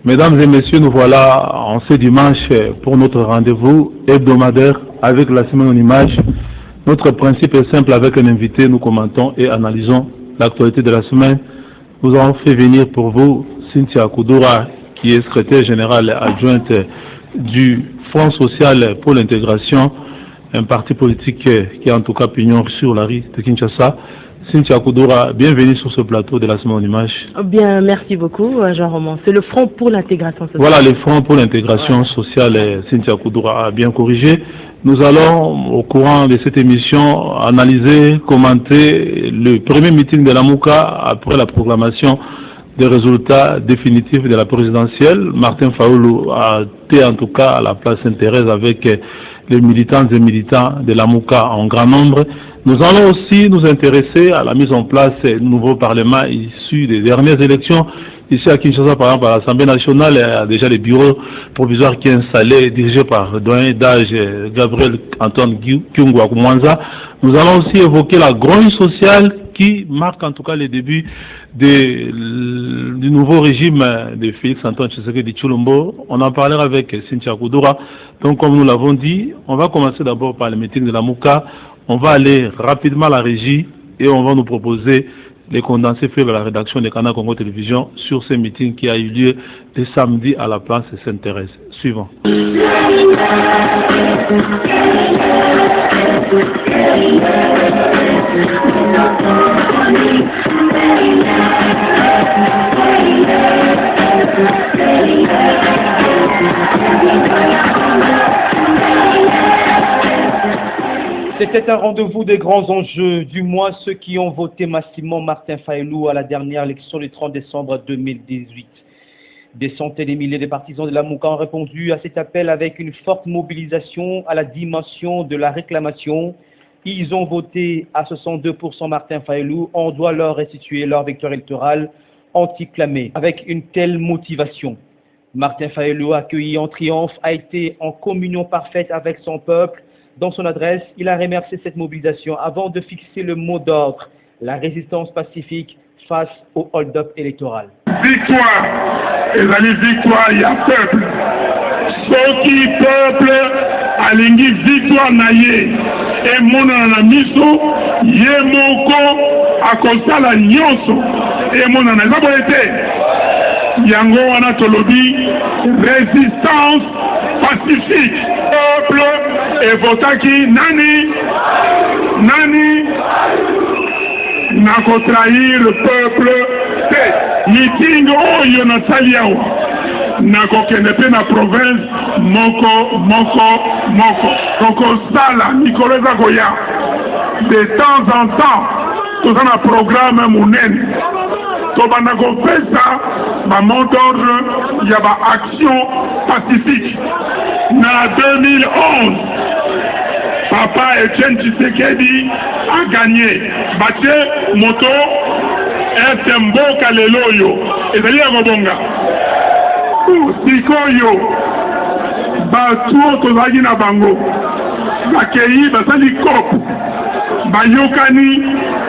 Mesdames et messieurs, nous voilà en ce dimanche pour notre rendez-vous hebdomadaire avec la semaine en images. Notre principe est simple, avec un invité, nous commentons et analysons l'actualité de la semaine. Nous avons fait venir pour vous Cynthia Koudoura, qui est secrétaire générale adjointe du Front social pour l'intégration, un parti politique qui a en tout cas pignon sur la rue de Kinshasa. Cynthia Koudoura, bienvenue sur ce plateau de la semaine en images. Bien, merci beaucoup, Jean-Roman. C'est le Front pour l'intégration sociale. Voilà, le Front pour l'intégration sociale, Cynthia Koudoura a bien corrigé. Nous allons, au courant de cette émission, analyser, commenter le premier meeting de la Mouka après la proclamation des résultats définitifs de la présidentielle. Martin Fayulu a été en tout cas à la place Sainte-Thérèse avec les militantes et militants de la Mouka en grand nombre. Nous allons aussi nous intéresser à la mise en place du nouveau Parlement issu des dernières élections. Ici à Kinshasa, par exemple, à l'Assemblée nationale, il y a déjà les bureaux provisoires qui sont installés, dirigés par le doyen d'âge Gabriel Antoine Kyungwa Kumwanza. Nous allons aussi évoquer la grogne sociale qui marque en tout cas les débuts du nouveau régime de Félix Antoine Tshisekedi Tshilombo. On en parlera avec Cynthia Koudoura. Donc, comme nous l'avons dit, on va commencer d'abord par le meeting de la Mouka. On va aller rapidement à la régie et on va nous proposer les condensés faits par la rédaction de Canal Congo Télévision sur ce meeting qui a eu lieu le samedi à la place Sainte-Thérèse. Suivant. C'était un rendez-vous des grands enjeux, du moins ceux qui ont voté massivement Martin Fayulu à la dernière élection du 30 décembre 2018. Des centaines de milliers de partisans de la Mouka ont répondu à cet appel avec une forte mobilisation à la dimension de la réclamation. Ils ont voté à 62% Martin Fayulu. On doit leur restituer leur victoire électorale anti-clamée. Avec une telle motivation, Martin Fayulu, accueilli en triomphe, a été en communion parfaite avec son peuple. Dans son adresse, il a remercié cette mobilisation avant de fixer le mot d'ordre, la résistance pacifique face au hold-up électoral. Victoire, ezali victoire, il y a peuple. Soki peuple alingi victoire na ye, et mon anamiso, ye moko akosala nyonso, et mon anamiso, yango wana tolobi, résistance pacifique. Peuple et votaki nani nako trahir le peuple te meeting oyo na sali awa nako kende pe na province moko tokosala mikolo eza koya de temps en temps toza na programme monene tobanda kopesa bamot d'ordre ya baaction pacifique. Na 2011, Papa Etienne Tshisekedi a gagné. Batie moto FMBO Kaleloyo. Ezali ya kobonga. Sikoyo. Batu tozali na bango. Bakei basali kopu. Bayokani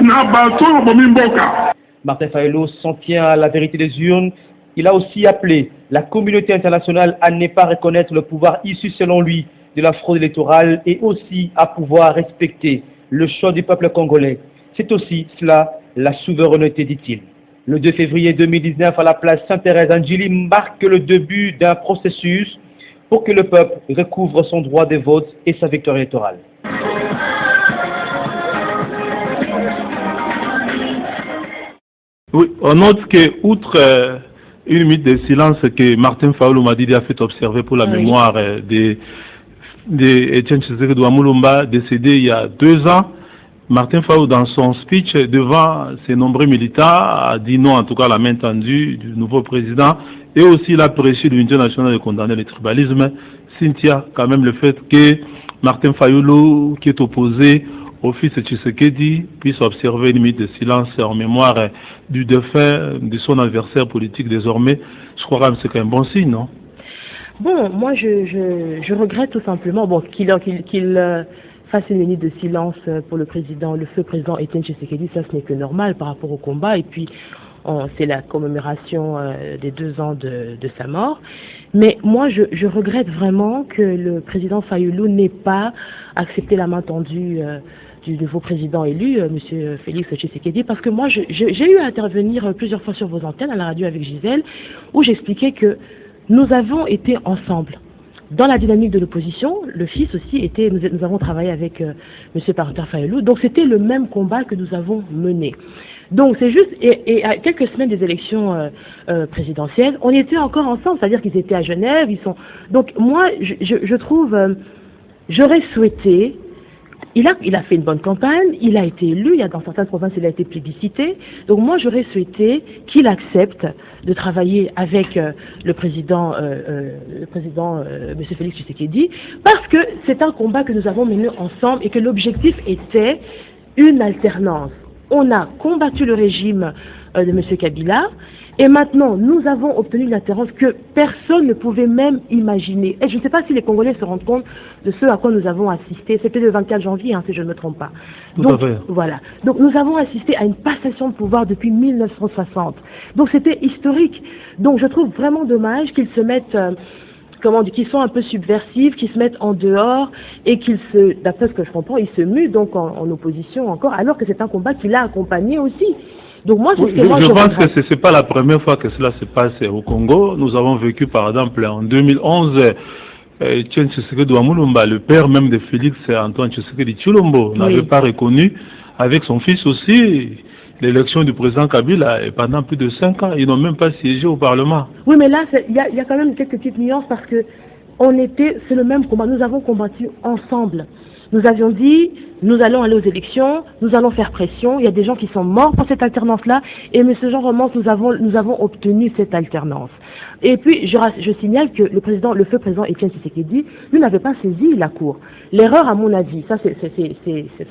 na batu bomimboka. Martin Fayulu s'en tient à la vérité des urnes. Il a aussi appelé la communauté internationale à ne pas reconnaître le pouvoir issu, selon lui, de la fraude électorale et aussi à pouvoir respecter le choix du peuple congolais. C'est aussi cela, la souveraineté, dit-il. Le 2 février 2019, à la place Sainte-Thérèse, Njili marque le début d'un processus pour que le peuple recouvre son droit de vote et sa victoire électorale. Oui, on note que, outre une minute de silence que Martin Fayulu Madidi a fait observer pour la mémoire de Etienne Tshisekedi Mulumba, décédé il y a 2 ans, Martin Fayulu, dans son speech devant ses nombreux militants, a dit non, en tout cas, à la main tendue du nouveau président, et aussi il a prêché l'unité nationale de condamner le tribalisme. Cynthia, quand même, le fait que Martin Fayulu, qui est opposé au fils de Tshisekedi, puisse observer une minute de silence en mémoire du défunt, de son adversaire politique désormais. Je crois que c'est un bon signe, non? Bon, moi je regrette tout simplement qu'il fasse une minute de silence pour le feu président Étienne Tshisekedi. Ça, ce n'est que normal par rapport au combat. Et puis, c'est la commémoration des 2 ans de sa mort. Mais moi, je regrette vraiment que le président Fayulu n'ait pas accepté la main tendue du nouveau président élu, M. Félix Tshisekedi, parce que moi, j'ai eu à intervenir plusieurs fois sur vos antennes, à la radio avec Gisèle, où j'expliquais que nous avons été ensemble. Dans la dynamique de l'opposition, le fils aussi nous avons travaillé avec M. Martin Fayulu, donc c'était le même combat que nous avons mené. Donc c'est juste, et à quelques semaines des élections présidentielles, on était encore ensemble, c'est-à-dire qu'ils étaient à Genève, donc moi, je trouve, j'aurais souhaité. Il a fait une bonne campagne, il a été élu, dans certaines provinces il a été plébiscité. Donc moi j'aurais souhaité qu'il accepte de travailler avec le président M. Félix Tshisekedi, parce que c'est un combat que nous avons mené ensemble et que l'objectif était une alternance. On a combattu le régime de M. Kabila. Et maintenant, nous avons obtenu une alternance que personne ne pouvait même imaginer. Et je ne sais pas si les Congolais se rendent compte de ce à quoi nous avons assisté. C'était le 24 janvier, si je ne me trompe pas. Tout à fait. Voilà. Donc nous avons assisté à une passation de pouvoir depuis 1960. Donc c'était historique. Donc je trouve vraiment dommage qu'ils se mettent... qu'ils sont un peu subversifs, qu'ils se mettent en dehors et qu'ils d'après ce que je comprends, ils se muent donc en opposition encore, alors que c'est un combat qu'il a accompagné aussi. Donc moi, je pense que ce n'est pas la première fois que cela se passe au Congo. Nous avons vécu par exemple en 2011, Etienne Tshisekedi Wamulumba, le père même de Félix Antoine Tshisekedi Tshilombo, n'avait pas reconnu avec son fils aussi l'élection du président Kabila, et pendant plus de 5 ans, ils n'ont même pas siégé au Parlement. Oui, mais là, il y a quand même quelques petites nuances parce que c'est le même combat. Nous avons combattu ensemble. Nous avions dit, nous allons aller aux élections, nous allons faire pression. Il y a des gens qui sont morts pour cette alternance-là. Et M. Jean Romance, nous avons obtenu cette alternance. Et puis, je signale que le feu président Étienne Tshisekedi, lui, n'avait pas saisi la Cour. L'erreur, à mon avis, ça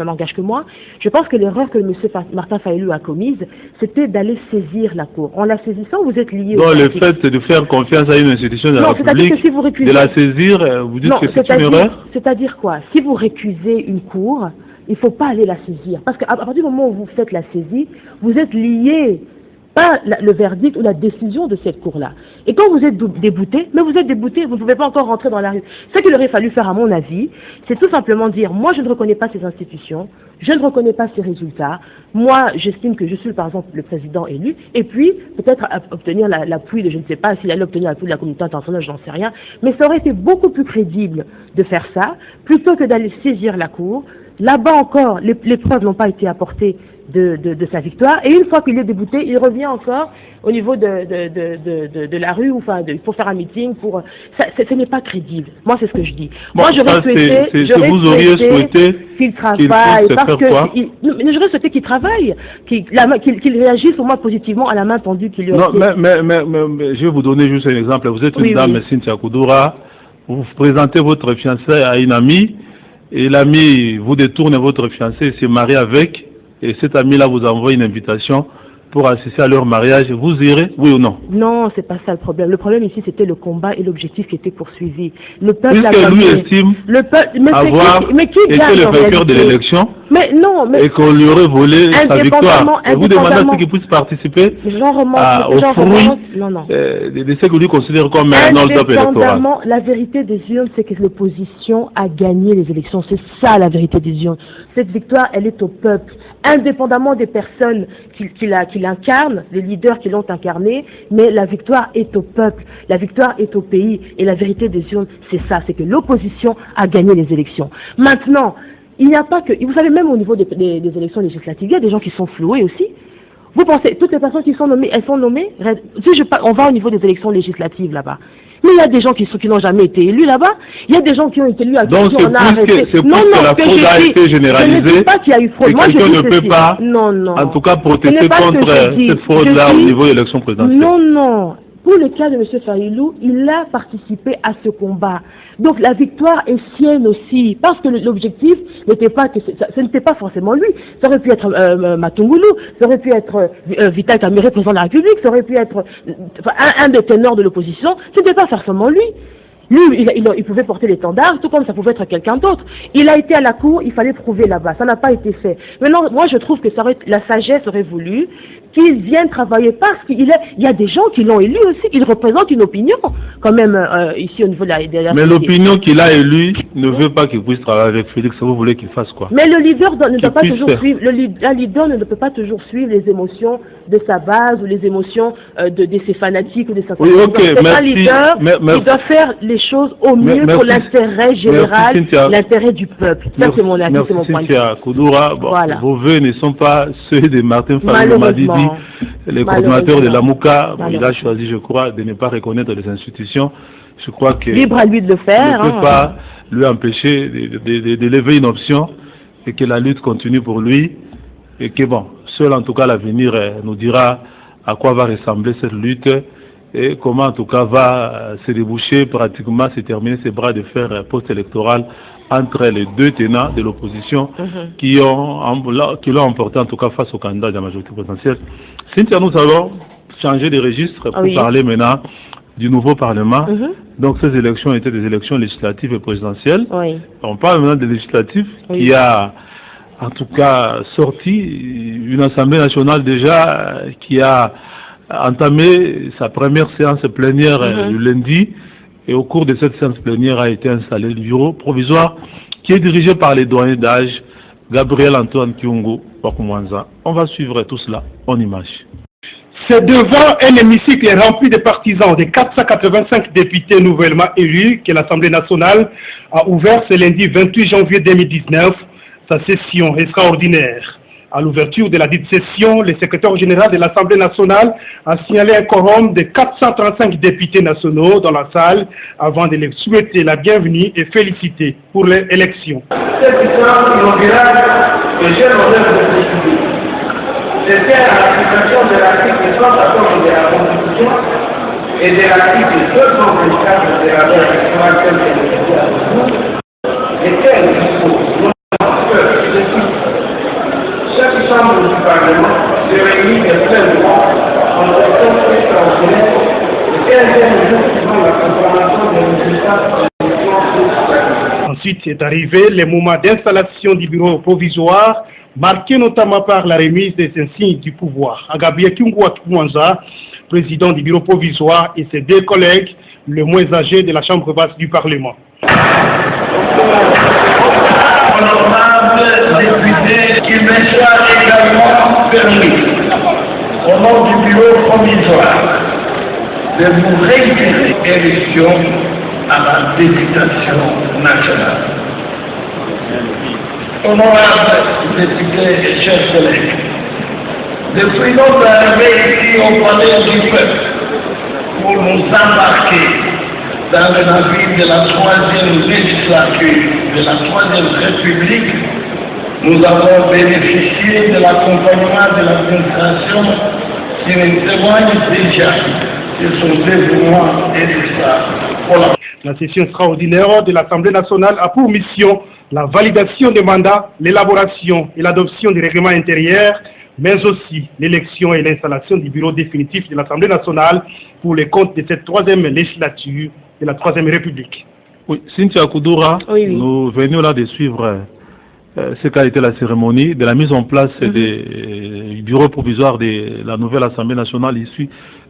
n'engage que moi, je pense que l'erreur que M. Martin Fayulu a commise, c'était d'aller saisir la Cour. En la saisissant, vous êtes lié. Donc, le fait de faire confiance à une institution de la République, si vous récusez, de la saisir, vous dites que c'est une erreur? C'est-à-dire quoi? Si vous récusez une Cour, il ne faut pas aller la saisir. Parce qu'à partir du moment où vous faites la saisie, vous êtes lié, pas le verdict ou la décision de cette Cour-là. Et quand vous êtes débouté, mais vous êtes débouté, vous ne pouvez pas encore rentrer dans la rue. Ce qu'il aurait fallu faire, à mon avis, c'est tout simplement dire, moi je ne reconnais pas ces institutions, je ne reconnais pas ces résultats, moi j'estime que je suis par exemple le président élu, et puis peut-être obtenir l'appui de, je ne sais pas s'il allait obtenir l'appui de la communauté internationale, je n'en sais rien, mais ça aurait été beaucoup plus crédible de faire ça, plutôt que d'aller saisir la Cour. Là-bas encore, les preuves n'ont pas été apportées de sa victoire. Et une fois qu'il est débouté, il revient encore au niveau de la rue, il faut faire un meeting. Ce n'est pas crédible. Moi, c'est ce que je dis. Bon, moi, j'aurais souhaité qu'il travaille. J'aurais souhaité qu'il travaille, qu'il réagisse au moins positivement à la main tendue qu'il lui a été. Mais je vais vous donner juste un exemple. Vous êtes une dame, Cynthia Koudoura, vous présentez votre fiancée à une amie, et l'ami vous détourne votre fiancé, se marie avec, et cet ami-là vous envoie une invitation pour assister à leur mariage, vous irez, oui ou non? Non, c'est pas ça le problème. Le problème ici, c'était le combat et l'objectif qui était poursuivi. Le peuple a gagné. Lui estime avoir été le vainqueur de l'élection, et qu'on lui aurait volé sa victoire. Et vous demandez à ceux qui puissent participer au fruit de ce que lui considère comme un hold-up électoral. La vérité des urnes, c'est que l'opposition a gagné les élections. C'est ça la vérité des urnes. Cette victoire, elle est au peuple, indépendamment des personnes qui l'incarnent, les leaders qui l'ont incarné, mais la victoire est au peuple, la victoire est au pays, et la vérité des urnes, c'est ça, c'est que l'opposition a gagné les élections. Maintenant, il n'y a pas que, vous savez, même au niveau des élections législatives, il y a des gens qui sont floués aussi. Vous pensez, toutes les personnes qui sont nommées, elles sont nommées, on va au niveau des élections législatives là-bas. Mais il y a des gens qui n'ont jamais été élus là-bas. Il y a des gens qui ont été élus à qui on a arrêté. C'est pour que la fraude a été généralisée. Je ne dis pas qu'il y a eu fraude. Moi, je ne peut pas, en tout cas, protester contre cette fraude-là au niveau de l'élection présidentielle. Non. Pour le cas de M. Fayilou, il a participé à ce combat. Donc la victoire est sienne aussi, parce que l'objectif n'était pas que ce n'était pas forcément lui. Ça aurait pu être Matungulu, ça aurait pu être Vital Kamerhe, président de la République, ça aurait pu être un des ténors de l'opposition. Ce n'était pas forcément lui. Lui, il pouvait porter l'étendard, tout comme ça pouvait être quelqu'un d'autre. Il a été à la cour, il fallait prouver là-bas. Ça n'a pas été fait. Maintenant, moi, je trouve que la sagesse aurait voulu qu'il vienne travailler parce qu'il y a des gens qui l'ont élu aussi. Il représente une opinion, quand même, ici au niveau de la Mais l'opinion qu'il a élue ne veut pas qu'il puisse travailler avec Félix. Vous voulez qu'il fasse quoi? Mais le leader ne doit pas toujours suivre. Un leader ne peut pas toujours suivre les émotions de sa base ou les émotions de ses fanatiques ou de sa. Oui, ok, merci. Un leader, il doit faire les choses au mieux pour l'intérêt général, l'intérêt du peuple. Ça, c'est mon avis, c'est mon point de vue. Koudoura, bon, voilà. Vos vœux ne sont pas ceux de Martin Fayulu Madidi, le coordinateur de la MOUCA. Il a choisi, je crois, de ne pas reconnaître les institutions. Je crois que libre à lui de le faire. On ne peut pas lui empêcher de lever une option et que la lutte continue pour lui. Et que bon, seul en tout cas l'avenir nous dira à quoi va ressembler cette lutte et comment en tout cas va se déboucher, pratiquement se terminer ces bras de fer post-électoral entre les deux tenants de l'opposition qui l'ont emporté en tout cas face au candidat de la majorité présidentielle. Cynthia, nous allons changer de registre pour parler maintenant du nouveau Parlement. Donc ces élections étaient des élections législatives et présidentielles. On parle maintenant des législatives qui a en tout cas sorti une Assemblée nationale déjà qui a entamé sa première séance plénière le lundi, et au cours de cette séance plénière a été installé le bureau provisoire qui est dirigé par les doyens d'âge Gabriel Antoine Kyungu Wakumwanza. On va suivre tout cela en images. C'est devant un hémicycle rempli de partisans des 485 députés nouvellement élus que l'Assemblée nationale a ouvert ce lundi 28 janvier 2019 sa session extraordinaire. À l'ouverture de la dite session, le secrétaire général de l'Assemblée nationale a signalé un quorum de 435 députés nationaux dans la salle avant de les souhaiter la bienvenue et féliciter pour leur élection. Cette séance inaugurale que j'ai l'honneur de présider, c'était à l'application de l'article 114 de la Constitution et de l'article 224 de la loi électorale lesquels disposent chaque chambre du Parlement se réunit de plein droit en session extraordinaire le 15e jour suivant la confirmation des résultats de l'élection. Ensuite est arrivé le moment d'installation du bureau provisoire, marqué notamment par la remise des insignes du pouvoir à Gabriel Kyungu Wakumwanza, président du bureau provisoire, et ses deux collègues, les moins âgés de la Chambre basse du Parlement. Honorable député, qu'il me soit également permis, au nom du bureau provisoire, de vous réitérer élection à la députation nationale. Honorable député et chers collègues, depuis notre arrivée ici au palais du peuple pour nous embarquer dans le navire de la 3e législature de la 3e République, nous avons bénéficié de l'accompagnement de l'administration qui nous témoigne déjà de son dévouement et de sa. La session extraordinaire de l'Assemblée nationale a pour mission la validation des mandats, l'élaboration et l'adoption du règlement intérieur, mais aussi l'élection et l'installation du bureau définitif de l'Assemblée nationale pour les comptes de cette 3e législature de la 3e République. Oui, Cynthia Koudoura, nous venions là de suivre ce qu'a été la cérémonie de la mise en place du bureau provisoire de la nouvelle Assemblée nationale issue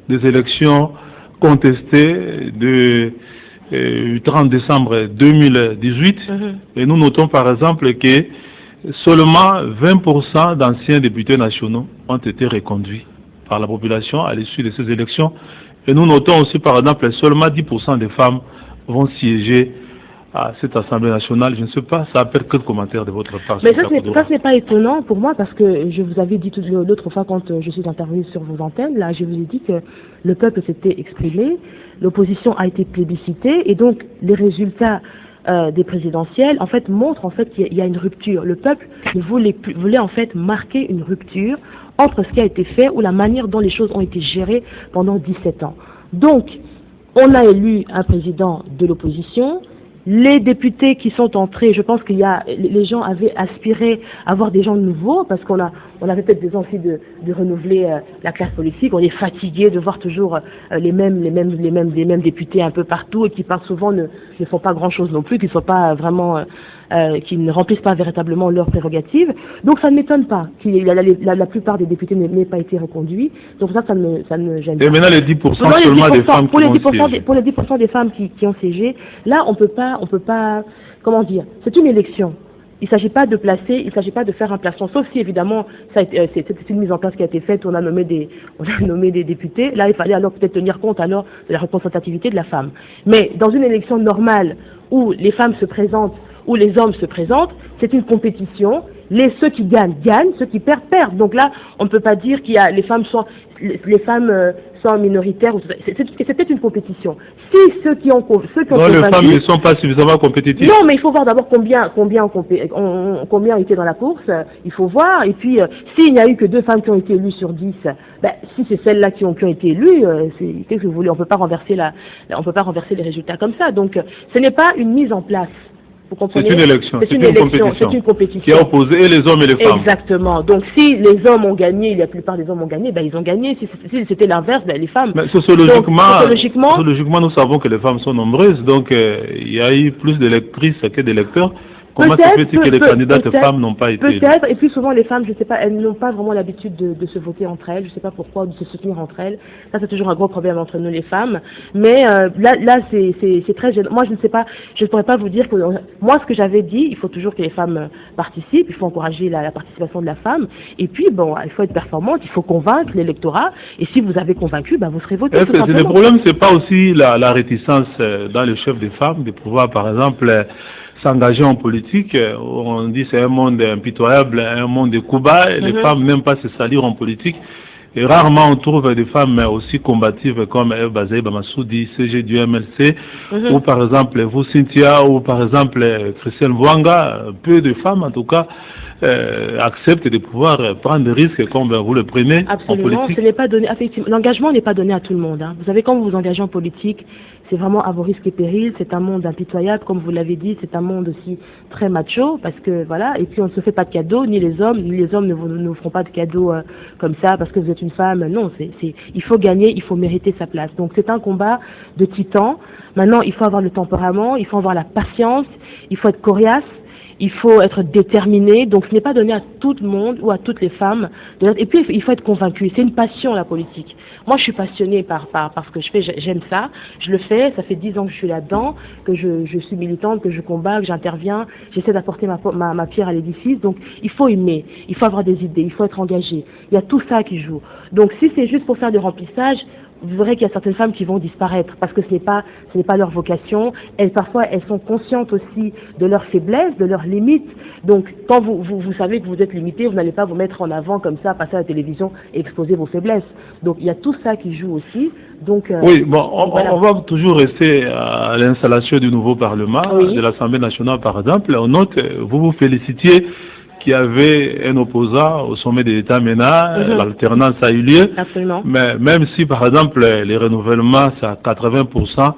des élections contestées du 30 décembre 2018. Et nous notons par exemple que seulement 20% d'anciens députés nationaux ont été reconduits par la population à l'issue de ces élections. Et nous notons aussi par exemple seulement 10% des femmes vont siéger à cette Assemblée nationale. Je ne sais pas, ça appelle quel commentaire de votre part? Mais ça, ce n'est pas étonnant pour moi, parce que je vous avais dit l'autre fois quand je suis intervenue sur vos antennes, là, je vous ai dit que le peuple s'était exprimé, l'opposition a été plébiscitée, et donc les résultats des présidentielles, en fait, montrent en fait qu'il y a une rupture. Le peuple voulait en fait marquer une rupture entre ce qui a été fait ou la manière dont les choses ont été gérées pendant 17 ans. Donc, on a élu un président de l'opposition. Les députés qui sont entrés, je pense qu'il y a, les gens avaient aspiré à avoir des gens nouveaux parce qu'on avait peut-être besoin aussi de renouveler la classe politique. On est fatigué de voir toujours les mêmes députés un peu partout et qui par souvent ne font pas grand-chose non plus, qui ne sont pas vraiment, qui ne remplissent pas véritablement leurs prérogatives. Donc ça ne m'étonne pas que la plupart des députés n'aient pas été reconduits. Donc ça ne me gêne pas. Et maintenant les 10% seulement des femmes qui ont siégé. Pour les 10% des femmes qui ont siégé, là on peut pas, comment dire, c'est une élection. Il ne s'agit pas de placer, il ne s'agit pas de faire un placement, sauf si évidemment c'est une mise en place qui a été faite, on a nommé des députés. Là, il fallait alors peut-être tenir compte alors de la représentativité de la femme. Mais dans une élection normale où les femmes se présentent, où les hommes se présentent, c'est une compétition. Ceux qui gagnent, gagnent, ceux qui perdent, perdent. Donc là, on ne peut pas dire qu'il y a les femmes sont minoritaires. C'est peut-être une compétition. Si ceux qui ont non, les femmes ne sont pas suffisamment compétitives. Non, mais il faut voir d'abord combien étaient dans la course. Il faut voir. Et puis, s'il n'y a eu que 2 femmes qui ont été élues sur 10, si c'est celles-là qui ont été élues, qu'est-ce que vous voulez? On peut pas renverser les résultats comme ça. Donc, ce n'est pas une mise en place. C'est une élection, c'est une compétition qui a opposé les hommes et les femmes. Exactement. Donc si les hommes ont gagné, la plupart des hommes ont gagné, ils ont gagné. Si c'était l'inverse, les femmes. Mais sociologiquement, nous savons que les femmes sont nombreuses, donc il y a eu plus d'électrices que d'électeurs. Comment se fait-il que les candidates femmes n'ont pas été élues? Peut-être, et puis souvent les femmes, je ne sais pas, elles n'ont pas vraiment l'habitude de se voter entre elles, je ne sais pas pourquoi, de se soutenir entre elles. Ça, c'est toujours un gros problème entre nous les femmes. Mais là c'est très gênant. Moi, je ne sais pas, je ne pourrais pas vous dire que... Moi, ce que j'avais dit, il faut toujours que les femmes participent, il faut encourager la participation de la femme. Et puis, bon, il faut être performante, il faut convaincre l'électorat. Et si vous avez convaincu, vous serez voté. Le problème, c'est pas aussi la réticence dans le chef des femmes de pouvoir, par exemple... s'engager en politique, on dit c'est un monde impitoyable, un monde de coups bas, les femmes n'aiment pas se salir en politique. Et rarement on trouve des femmes aussi combatives comme Eve Bazaïba Massoudi, CG du MLC, ou par exemple vous Cynthia, ou par exemple Christiane Vouanga. Peu de femmes en tout cas acceptent de pouvoir prendre des risques comme vous le prenez. Absolument, en politique. Ce n'est pas donné, l'engagement n'est pas donné à tout le monde. Hein. Vous savez, quand vous vous engagez en politique, c'est vraiment à vos risques et périls, c'est un monde impitoyable, comme vous l'avez dit, c'est un monde aussi très macho, parce que voilà, et puis on ne se fait pas de cadeaux, ni les hommes ne vous feront pas de cadeaux comme ça, parce que vous êtes une femme, non, il faut gagner, il faut mériter sa place. Donc c'est un combat de titans. Maintenant, il faut avoir le tempérament, il faut avoir la patience, il faut être coriace, il faut être déterminé, donc ce n'est pas donné à tout le monde ou à toutes les femmes. Et puis il faut être convaincu, c'est une passion la politique. Moi je suis passionnée par ce que je fais, j'aime ça, je le fais, ça fait 10 ans que je suis là-dedans, que je suis militante, que je combats, que j'interviens, j'essaie d'apporter ma pierre à l'édifice, donc il faut aimer, il faut avoir des idées, il faut être engagé, il y a tout ça qui joue. Donc si c'est juste pour faire du remplissage, vous verrez qu'il y a certaines femmes qui vont disparaître parce que ce n'est pas leur vocation. Parfois, elles sont conscientes aussi de leurs faiblesses, de leurs limites. Donc, quand vous savez que vous êtes limité, vous n'allez pas vous mettre en avant comme ça, passer à la télévision et exposer vos faiblesses. Donc, il y a tout ça qui joue aussi. Donc, oui, bon, on va toujours rester à l'installation du nouveau Parlement, de l'Assemblée nationale par exemple. On note, vous félicitiez qu'il y avait un opposant au sommet de l'État maintenant, l'alternance a eu lieu. Absolument. Mais même si, par exemple, les renouvellements, c'est à 80%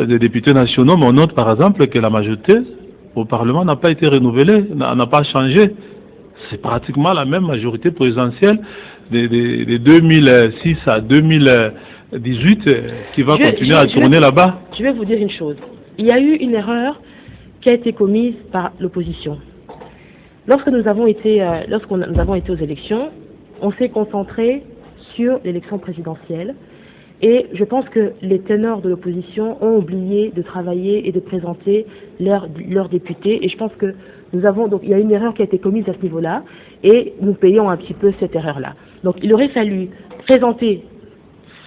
des députés nationaux, mais on note, par exemple, que la majorité au Parlement n'a pas été renouvelée, n'a pas changé. C'est pratiquement la même majorité présidentielle de 2006 à 2018 qui va continuer à tourner là-bas. Je vais vous dire une chose. Il y a eu une erreur qui a été commise par l'opposition. Lorsque nous avons été aux élections, on s'est concentré sur l'élection présidentielle et je pense que les ténors de l'opposition ont oublié de travailler et de présenter leurs députés et je pense que il y a une erreur qui a été commise à ce niveau-là et nous payons un petit peu cette erreur-là. Donc il aurait fallu présenter,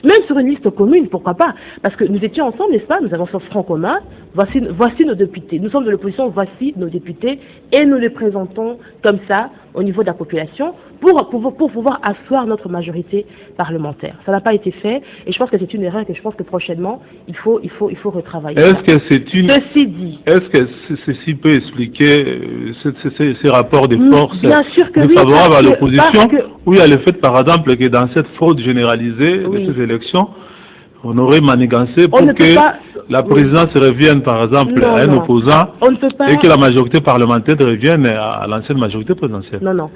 même sur une liste commune, pourquoi pas, parce que nous étions ensemble, n'est-ce pas, nous avons ce front commun, voici nos députés, nous sommes de l'opposition, voici nos députés, et nous les présentons comme ça, au niveau de la population, pour pouvoir asseoir notre majorité parlementaire. Ça n'a pas été fait, et je pense que c'est une erreur, et que je pense que prochainement, il faut retravailler. Est-ce que ceci peut expliquer ces rapports de force favorables à l'opposition, où il y a le fait, par exemple, que dans cette fraude généralisée de ces élections, On aurait manigancé pour que la présidence revienne, par exemple, à un opposant et que la majorité parlementaire revienne à l'ancienne majorité présidentielle. Non, non.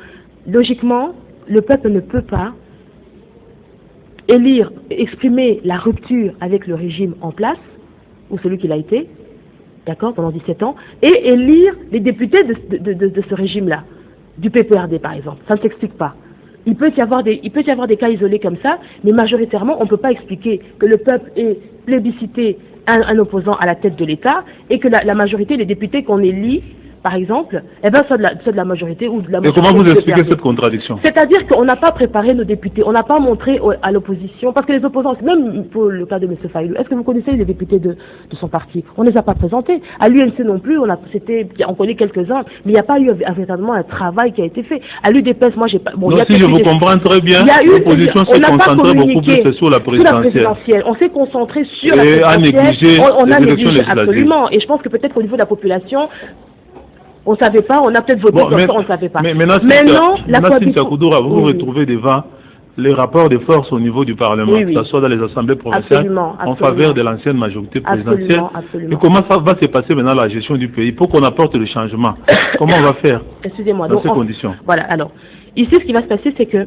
Logiquement, le peuple ne peut pas élire, exprimer la rupture avec le régime en place, ou celui qu'il a été, d'accord, pendant 17 ans, et élire les députés de ce régime-là, du PPRD par exemple. Ça ne s'explique pas. Il peut y avoir des cas isolés comme ça, mais majoritairement, on ne peut pas expliquer que le peuple ait plébiscité un opposant à la tête de l'État et que la majorité des députés qu'on élit, par exemple, eh ben, soit de la majorité ou de la majorité. Et comment vous expliquez cette contradiction? C'est-à-dire qu'on n'a pas préparé nos députés, on n'a pas montré à l'opposition, parce que les opposants, même pour le cas de M. Faïlou, est-ce que vous connaissez les députés de son parti? On ne les a pas présentés. À l'UNC non plus, on connaît quelques-uns, mais il n'y a pas eu véritablement un travail qui a été fait. À l'UDPS, moi, j'ai pas... Bon, donc, si je vous comprends très bien, l'opposition s'est concentrée beaucoup plus sur la présidentielle. On s'est concentré sur la présidentielle. On a négligé absolument. Et je pense que peut-être qu'au niveau de la population, on ne savait pas, on a peut-être voté comme ça, on ne savait pas. Mais maintenant, la coalition... vous vous retrouvez devant les rapports de force au niveau du Parlement, que ce soit dans les assemblées provinciales, en faveur de l'ancienne majorité présidentielle. Et comment ça va se passer maintenant la gestion du pays pour qu'on apporte le changement? Comment on va faire dans ces conditions? Voilà, alors, ici ce qui va se passer, c'est que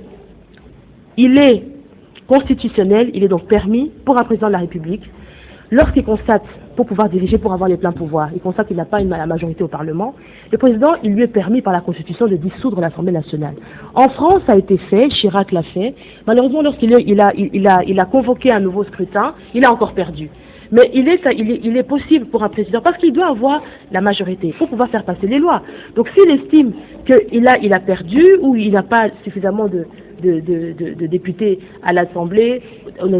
il est constitutionnel, il est donc permis pour un président de la République, lorsqu'il constate, pour pouvoir diriger, pour avoir les pleins pouvoirs, il constate qu'il n'a pas la majorité au Parlement, le président, il lui est permis par la Constitution de dissoudre l'Assemblée nationale. En France, ça a été fait, Chirac l'a fait. Malheureusement, lorsqu'il a convoqué un nouveau scrutin, il a encore perdu. Mais il est possible pour un président, parce qu'il doit avoir la majorité pour pouvoir faire passer les lois. Donc s'il estime qu'il a perdu ou il n'a pas suffisamment de députés à l'Assemblée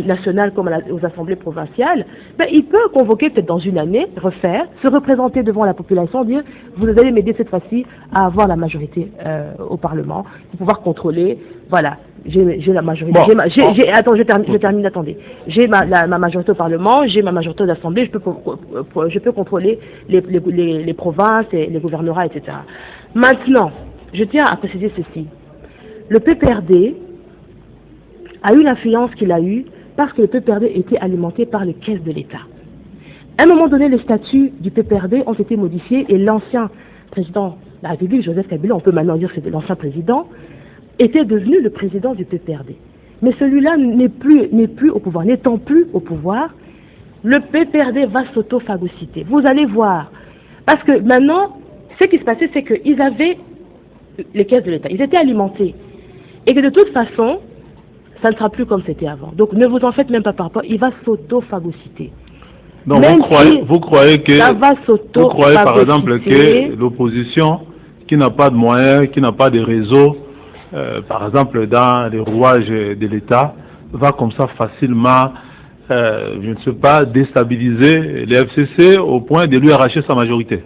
nationale comme aux assemblées provinciales, ben, il peut convoquer peut-être dans une année, refaire, se représenter devant la population, dire vous allez m'aider cette fois-ci à avoir la majorité au Parlement, pour pouvoir contrôler, voilà, j'ai la majorité, attends, je termine, attendez, j'ai ma majorité au Parlement, j'ai ma majorité aux assemblées, je peux contrôler les provinces, et les gouvernorats, etc. Maintenant, je tiens à préciser ceci. Le PPRD a eu l'influence qu'il a eue parce que le PPRD était alimenté par les caisses de l'État. À un moment donné, les statuts du PPRD ont été modifiés et l'ancien président de la République, Joseph Kabila, on peut maintenant dire que c'était l'ancien président, était devenu le président du PPRD. Mais celui-là n'est plus au pouvoir. N'étant plus au pouvoir, le PPRD va s'auto-phagocyter. Vous allez voir. Parce que maintenant, ce qui se passait, c'est qu'ils avaient les caisses de l'État. Ils étaient alimentés. Et que de toute façon, ça ne sera plus comme c'était avant. Donc ne vous en faites même pas par rapport, il va s'auto-phagocyter. Donc vous croyez par exemple que l'opposition qui n'a pas de moyens, qui n'a pas de réseau, par exemple dans les rouages de l'État, va comme ça facilement, je ne sais pas, déstabiliser les FCC au point de lui arracher sa majorité?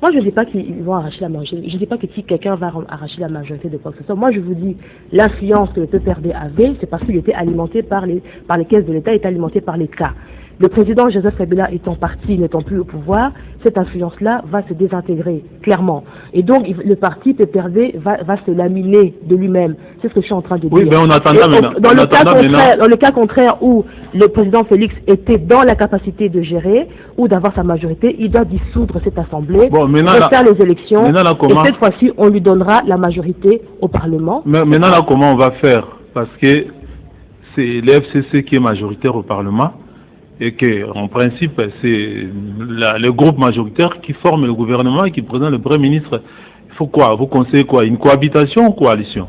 Moi, je ne dis pas qu'ils vont arracher la majorité. Je ne dis pas que si quelqu'un va arracher la majorité de quoi que ce soit. Moi, je vous dis, l'influence que le PPRD avait, c'est parce qu'il était alimenté par les caisses de l'État, était alimenté par l'État. Le président Joseph Kabila étant parti, n'étant plus au pouvoir, cette influence-là va se désintégrer, clairement. Et donc, le parti PPRD va se laminer de lui-même. C'est ce que je suis en train de dire. Oui, mais on attendra maintenant. Dans le cas contraire où le président Félix était dans la capacité de gérer ou d'avoir sa majorité, il doit dissoudre cette assemblée, refaire les élections, et cette fois-ci, on lui donnera la majorité au Parlement. Mais maintenant, là, comment on va faire? Parce que c'est l'FCC qui est majoritaire au Parlement. Et qu'en principe, c'est le groupe majoritaire qui forme le gouvernement et qui présente le Premier ministre. Il faut quoi? Vous conseillez quoi? Une cohabitation ou coalition?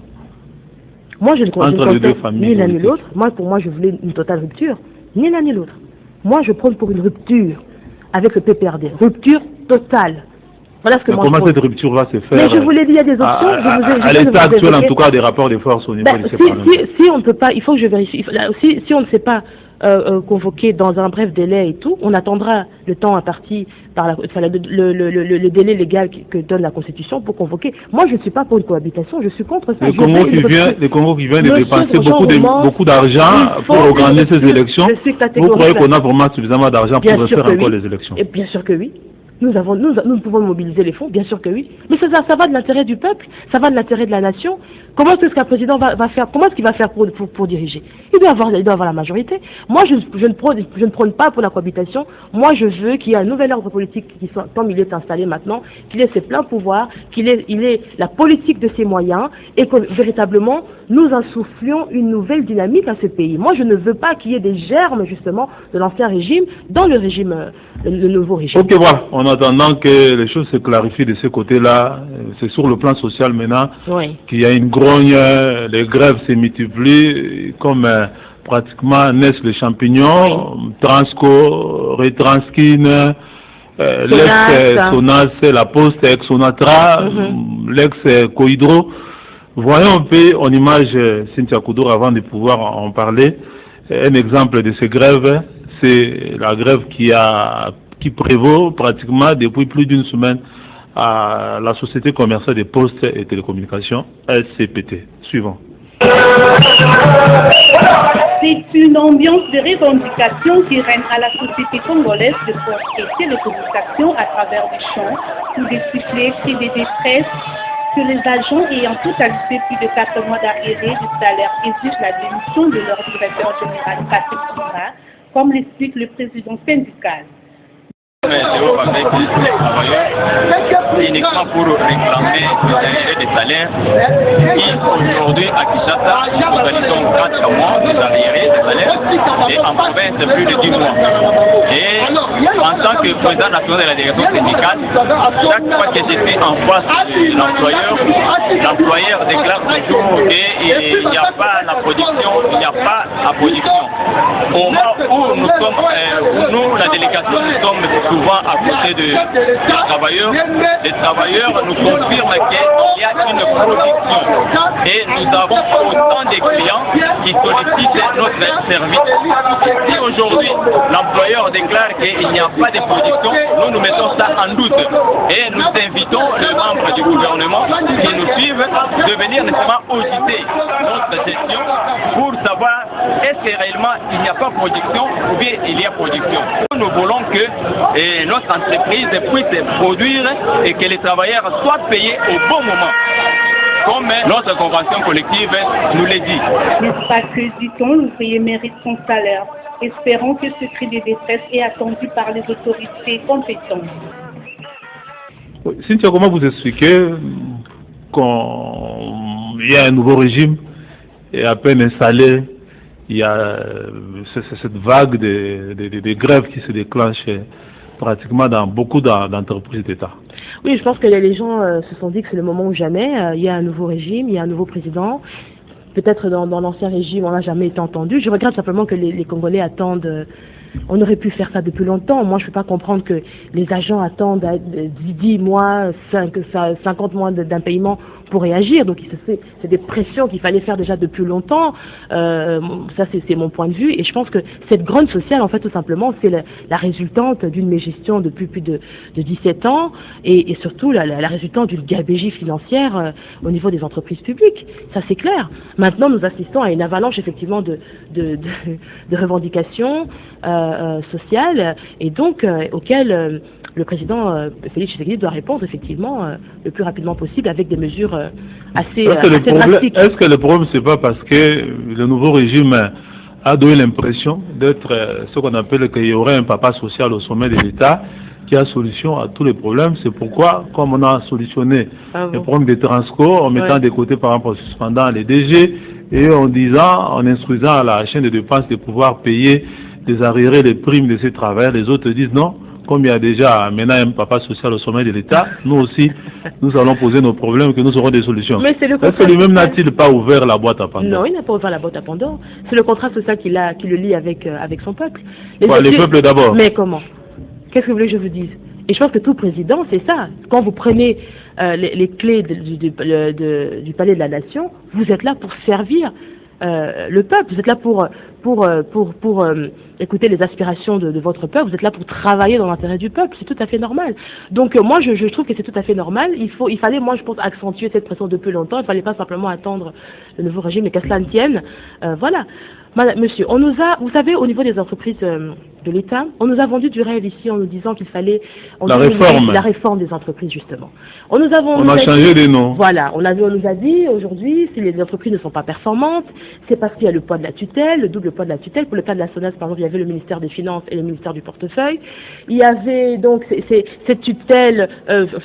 Moi, je ne conseille ni l'un ni l'autre. Pour moi, je voulais une totale rupture. Ni l'un ni l'autre. Moi, je prône pour une rupture avec le PPRD. Rupture totale. Voilà ce que moi comment cette rupture va se faire? Mais je vous l'ai dit, il y a des options. À l'état actuel, en tout cas, des rapports de force au niveau de ces parlements. Si on ne peut pas, il faut que je vérifie. Si on ne sait pas convoqué dans un bref délai et tout, on attendra le temps imparti par le délai légal que donne la Constitution pour convoquer. Moi, je ne suis pas pour une cohabitation, je suis contre ça. Le Congo qui vient de dépenser beaucoup d'argent pour organiser ces élections, vous croyez qu'on a vraiment suffisamment d'argent pour refaire encore les élections? Et bien sûr que oui. nous pouvons mobiliser les fonds, bien sûr que oui. Mais ça va de l'intérêt du peuple, ça va de l'intérêt de la nation. Comment est-ce qu'un président va faire, comment est-ce qu'il va faire pour diriger? Il doit avoir la majorité. Moi, je ne prône pas pour la cohabitation. Moi, je veux qu'il y ait un nouvel ordre politique comme il est installé maintenant, qu'il ait ses pleins pouvoirs, il ait la politique de ses moyens et que véritablement nous insoufflions une nouvelle dynamique à ce pays. Moi, je ne veux pas qu'il y ait des germes justement de l'ancien régime dans le régime, le nouveau régime. Ok, voilà. En attendant que les choses se clarifient de ce côté-là, c'est sur le plan social maintenant qu'il y a une grogne, les grèves se multiplient, comme pratiquement naissent les champignons, Transco, Retranskin, l'ex-Sonas, la Poste, ex-Sonatra, l'ex-Cohydro. Voyons un peu en image Cynthia Koudoura avant de pouvoir en parler. Un exemple de ces grèves, c'est la grève qui prévaut pratiquement depuis plus d'une semaine à la Société commerciale des postes et télécommunications, SCPT. Suivant. C'est une ambiance de revendication qui règne à la société congolaise de postes et télécommunications à travers des chants ou des sifflets, cris de détresse que les agents ayant totalisé plus de 4 mois d'arriérés du salaire exigent la démission de leur directeur général Patrick Soumra, comme l'explique le président syndical. Uniquement pour réclamer les arriérés des salaires qui aujourd'hui à Kinshasa nous réalisons 4 mois des arriérés des salaires et en province plus de 10 mois. Et en tant que président national de la direction syndicale, chaque fois que j'étais en face de l'employeur déclare toujours qu'il n'y a pas la production, il n'y a pas la production. Au moment où nous sommes, nous la délégation, nous sommes souvent à côté des travailleurs. Les travailleurs nous confirment qu'il y a une production et nous avons autant de clients qui sollicitent notre service. Si aujourd'hui l'employeur déclare qu'il n'y a pas de production, nous mettons ça en doute et nous invitons les membres du gouvernement qui nous suivent de venir nécessairement auditer notre gestion pour savoir est-ce que réellement il n'y a pas production ou bien il y a production. Nous voulons que notre entreprise puisse produire et que les travailleurs soient payés au bon moment, comme notre convention collective nous l'a dit. Mais pas que, dit-on, l'ouvrier mérite son salaire. Espérons que ce cri de détresse est attendu par les autorités compétentes. Oui, Cynthia, comment vous expliquez qu'il y a un nouveau régime et à peine installé, il y a cette vague de grèves qui se déclenche pratiquement dans beaucoup d'entreprises d'État? Oui, je pense que les gens se sont dit que c'est le moment ou jamais. Il y a un nouveau régime, il y a un nouveau président. Peut-être dans l'ancien régime, on n'a jamais été entendu. Je regrette simplement que les Congolais attendent. On aurait pu faire ça depuis longtemps. Moi, je ne peux pas comprendre que les agents attendent 10 mois, 50 mois d'impayement pour réagir. Donc, c'est des pressions qu'il fallait faire déjà depuis longtemps. Ça, c'est mon point de vue. Et je pense que cette grogne sociale, en fait, tout simplement, c'est la résultante d'une mégestion depuis plus de 17 ans et surtout la résultante d'une gabégie financière au niveau des entreprises publiques. Ça, c'est clair. Maintenant, nous assistons à une avalanche, effectivement, de revendications sociales et donc auxquelles le président Félix Tshisekedi doit répondre effectivement le plus rapidement possible avec des mesures assez drastiques. Est-ce que le problème c'est pas parce que le nouveau régime a donné l'impression d'être ce qu'on appelle qu'il y aurait un papa social au sommet de l'État qui a solution à tous les problèmes? C'est pourquoi, comme on a solutionné les problèmes des Transco en mettant de côté par exemple en suspendant les DG et en instruisant à la chaîne de dépenses de pouvoir payer des arriérés, les primes de ces travailleurs, les autres disent non. Comme il y a déjà maintenant un papa social au sommet de l'État, nous aussi, nous allons poser nos problèmes, que nous aurons des solutions. Mais c'est le Est-ce que lui-même n'a-t-il pas ouvert la boîte à Pandore? Non, il n'a pas ouvert la boîte à Pandore. C'est le contrat social qui le lie avec son peuple. Les peuples d'abord. Mais comment? Qu'est-ce que vous voulez que je vous dise? Et je pense que tout président, c'est ça. Quand vous prenez les clés du palais de la nation, vous êtes là pour servir le peuple. Vous êtes là pour écouter les aspirations de votre peuple. Vous êtes là pour travailler dans l'intérêt du peuple. C'est tout à fait normal. Donc moi, je trouve que c'est tout à fait normal. Il fallait, moi, je pense, accentuer cette pression depuis longtemps. Il ne fallait pas simplement attendre le nouveau régime et qu'à cela ne tienne. Voilà. Monsieur, vous savez, au niveau des entreprises de l'État. On nous a vendu du rêve ici en nous disant qu'il fallait la réforme des entreprises, justement. On a changé les noms. Voilà, on nous a dit aujourd'hui, si les entreprises ne sont pas performantes, c'est parce qu'il y a le poids de la tutelle, le double poids de la tutelle. Pour le cas de la SONAS, par exemple, il y avait le ministère des Finances et le ministère du Portefeuille. Il y avait donc cette tutelle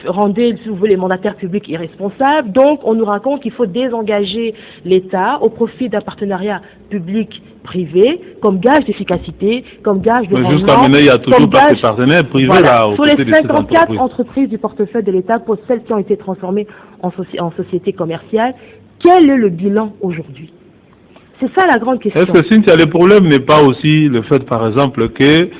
rendait, si vous voulez, les mandataires publics irresponsables. Donc, on nous raconte qu'il faut désengager l'État au profit d'un partenariat public-privé comme gage d'efficacité, comme gage de rendement. Jusqu'à maintenant, il y a toujours pas de partenaires privés là. Sur les 54 entreprises du portefeuille de l'État, pour celles qui ont été transformées en sociétés commerciales, quel est le bilan aujourd'hui? C'est ça la grande question. Est-ce que Cynthia, le problème n'est pas aussi le fait, par exemple, que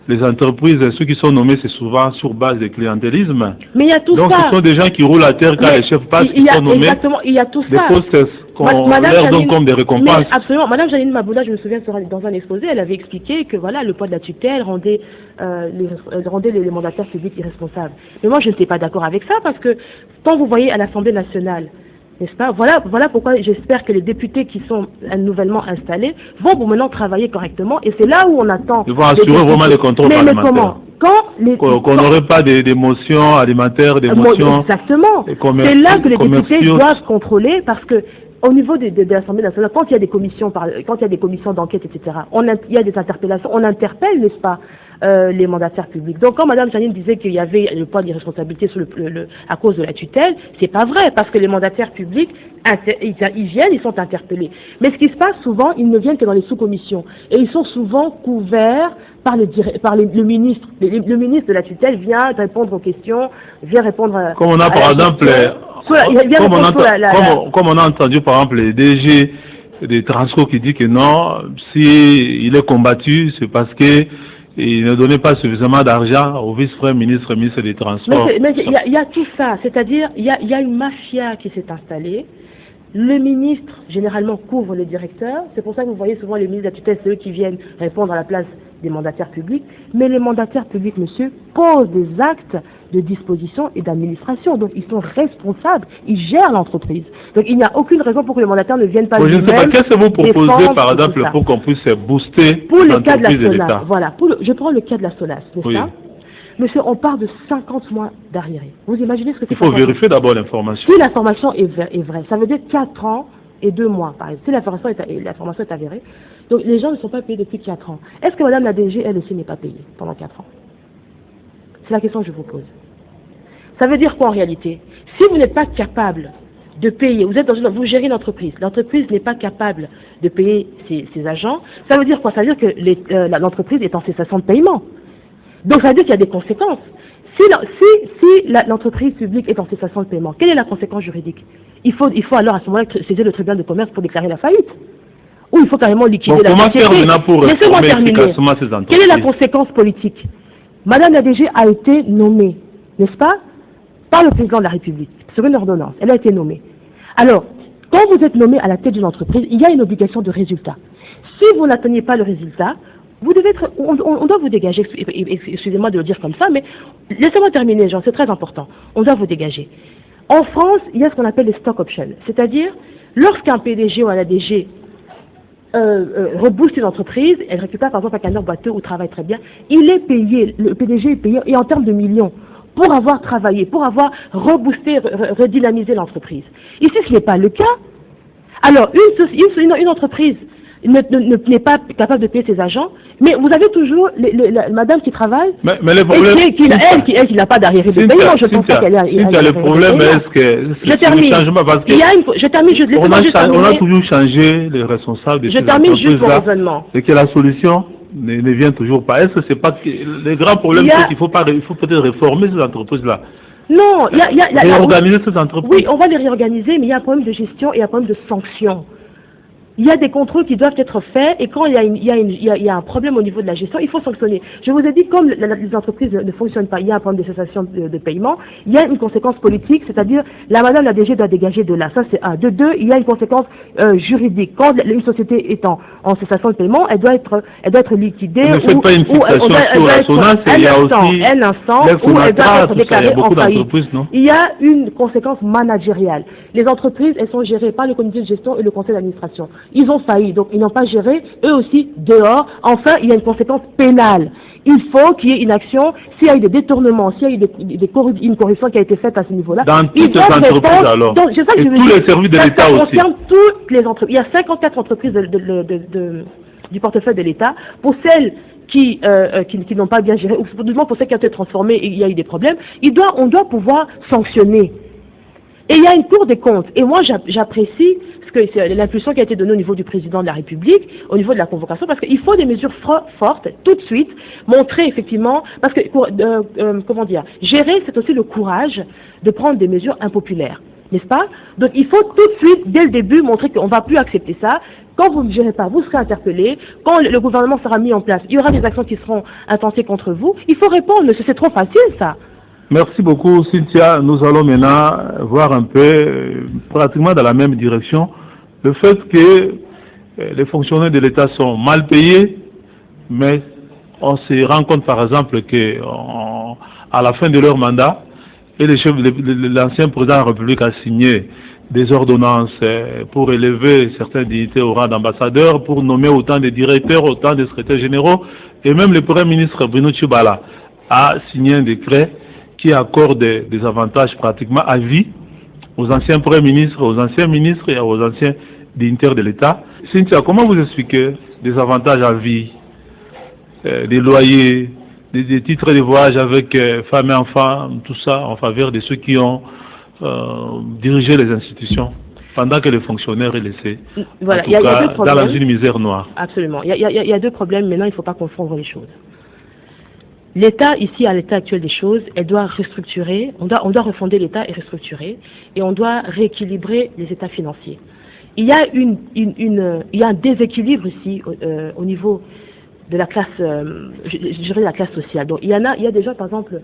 les entreprises, ceux qui sont nommés, c'est souvent sur base de clientélisme. Mais il y a tout ça. Donc ce sont des gens qui roulent à terre quand les chefs passent, qui sont nommés. Exactement, il y a tout ça. Des postes qu'on leur donne comme des récompenses. Mais absolument. Madame Janine Maboula, je me souviens, dans un exposé, elle avait expliqué que voilà, le poids de la tutelle rendait les mandataires publics irresponsables. Mais moi, je n'étais pas d'accord avec ça parce que quand vous voyez à l'Assemblée nationale, n'est-ce pas? Voilà pourquoi j'espère que les députés qui sont nouvellement installés vont maintenant travailler correctement. Et c'est là où on attend. Ils vont assurer vraiment les contrôles parlementaires. Mais comment? Qu'on n'aurait pas des motions alimentaires, des motions. Exactement. C'est là que les députés doivent contrôler parce que au niveau de l'Assemblée nationale, quand il y a des commissions, d'enquête, etc., il y a des interpellations, on interpelle, n'est-ce pas, les mandataires publics. Donc, quand Mme Janine disait qu'il y avait le poids d'irresponsabilité à cause de la tutelle, c'est pas vrai, parce que les mandataires publics, ils viennent, ils sont interpellés. Mais ce qui se passe souvent, ils ne viennent que dans les sous-commissions. Et ils sont souvent couverts par le ministre. Le ministre de la tutelle vient répondre aux questions, vient répondre à... Comme on a, par exemple... Comme on a entendu, par exemple, les DG des Transco qui dit que non, si il est combattu, c'est parce que il ne donnait pas suffisamment d'argent au vice-premier ministre des Transports. Mais il y a tout ça, c'est-à-dire il y a une mafia qui s'est installée. Le ministre, généralement, couvre les directeurs. C'est pour ça que vous voyez souvent les ministres de la tutelle, c'est eux qui viennent répondre à la place des mandataires publics. Mais les mandataires publics, monsieur, posent des actes de disposition et d'administration. Donc, ils sont responsables. Ils gèrent l'entreprise. Donc, il n'y a aucune raison pour que les mandataires ne viennent pas je ne sais pas, qu'est-ce que vous proposez, par exemple, pour qu'on puisse booster pour le cas de la SONAS, voilà. Je prends le cas de la SONAS, n'est-ce pas? Monsieur, on part de 50 mois d'arriérés. Vous imaginez ce que c'est? Il faut vérifier d'abord l'information. Si l'information est vraie, ça veut dire 4 ans et 2 mois, par exemple. Si l'information est avérée, donc les gens ne sont pas payés depuis 4 ans. Est-ce que Madame la DG, elle aussi, n'est pas payée pendant 4 ans? C'est la question que je vous pose. Ça veut dire quoi en réalité? Si vous n'êtes pas capable de payer, vous gérez une entreprise, l'entreprise n'est pas capable de payer ses agents, ça veut dire quoi? Ça veut dire que l'entreprise est en cessation de paiement. Donc ça veut dire qu'il y a des conséquences. Si l'entreprise publique est en cessation de paiement, quelle est la conséquence juridique? Il faut alors à ce moment-là saisir le tribunal de commerce pour déclarer la faillite. Ou il faut carrément liquider la société. Comment faire maintenant pour réformer efficacement ces entreprises? Quelle est la conséquence politique? Madame la DG a été nommée, n'est-ce pas, par le président de la République, sur une ordonnance. Elle a été nommée. Alors, quand vous êtes nommé à la tête d'une entreprise, il y a une obligation de résultat. Si vous n'atteignez pas le résultat, vous devez être, on doit vous dégager, excusez-moi de le dire comme ça, mais laissez-moi terminer, Jean, c'est très important. On doit vous dégager. En France, il y a ce qu'on appelle les stock options, c'est-à-dire, lorsqu'un PDG ou un ADG rebooste une entreprise, elle récupère par exemple un camion boiteux ou travaille très bien, il est payé, le PDG est payé, et en termes de millions, pour avoir travaillé, pour avoir reboosté, redynamisé l'entreprise. Ici, ce n'est pas le cas. Alors, une entreprise n'est pas capable de payer ses agents, mais vous avez toujours madame qui travaille, mais le problème, elle qui n'a pas d'arriéré de paiement, je pense qu'elle a le problème est que je termine. On a toujours changé les responsables de ces entreprises-là, et que la solution ne vient toujours pas. Est-ce que c'est pas le grand problème, c'est qu'il faut peut-être réformer ces entreprises-là? Non, réorganiser ces entreprises. Oui, on va les réorganiser, mais il y a un problème de gestion et un problème de sanction. Il y a des contrôles qui doivent être faits et quand il y a un problème au niveau de la gestion, il faut sanctionner. Je vous ai dit, comme les entreprises ne fonctionnent pas, il y a un problème de cessation de paiement, il y a une conséquence politique, c'est-à-dire madame la DG doit dégager de là. Ça, c'est un. De deux, il y a une conséquence juridique. Quand une société est en cessation de paiement, elle doit être liquidée. Ne faites pas une fixation sur la SONAS, il y a aussi un instant où elle doit être déclarée en faillite. Non? Il y a une conséquence managériale. Les entreprises, elles sont gérées par le comité de gestion et le conseil d'administration. Ils ont failli, donc ils n'ont pas géré, eux aussi, dehors. Enfin, il y a une conséquence pénale. Il faut qu'il y ait une action, s'il y a eu des détournements, s'il y a eu une corruption qui a été faite à ce niveau-là. Dans toutes les entreprises alors. Donc, c'est ça que et je veux tous dire. les services de l'État aussi. Ça concerne toutes les entreprises. Il y a 54 entreprises du portefeuille de l'État. Pour celles qui n'ont pas bien géré, ou pour celles qui ont été transformées et il y a eu des problèmes, on doit pouvoir sanctionner. Et il y a une Cour des comptes. Et moi, j'apprécie l'impulsion qui a été donnée au niveau du président de la République, au niveau de la convocation, parce qu'il faut des mesures fortes, tout de suite, montrer effectivement, parce que, comment dire, gérer, c'est aussi le courage de prendre des mesures impopulaires, n'est-ce pas? Donc il faut tout de suite, dès le début, montrer qu'on ne va plus accepter ça. Quand vous ne gérez pas, vous serez interpellé. Quand le gouvernement sera mis en place, il y aura des actions qui seront intentées contre vous. Il faut répondre, c'est trop facile ça. Merci beaucoup Cynthia. Nous allons maintenant voir un peu, pratiquement dans la même direction, le fait que les fonctionnaires de l'État sont mal payés, mais on se rend compte par exemple qu'à la fin de leur mandat, et l'ancien président de la République a signé des ordonnances pour élever certaines dignités au rang d'ambassadeur, pour nommer autant de directeurs, autant de secrétaires généraux, et même le Premier ministre Bruno Tshibala a signé un décret qui accorde des avantages pratiquement à vie aux anciens premiers ministres, aux anciens ministres et aux anciens dignitaires de l'État. Cynthia, comment vous expliquez des avantages à vie, des loyers, des titres de voyage avec femmes et enfants, tout ça en faveur de ceux qui ont dirigé les institutions pendant que les fonctionnaires est laissé, voilà, en tout cas, dans une misère noire. Absolument. Il y a deux problèmes. Maintenant, il ne faut pas confondre les choses. L'État, ici, à l'état actuel des choses, elle doit restructurer, on doit refonder l'État et restructurer, et on doit rééquilibrer les états financiers. Il y a il y a un déséquilibre ici au niveau de la classe, je dirais la classe sociale. Donc il y a des gens, par exemple,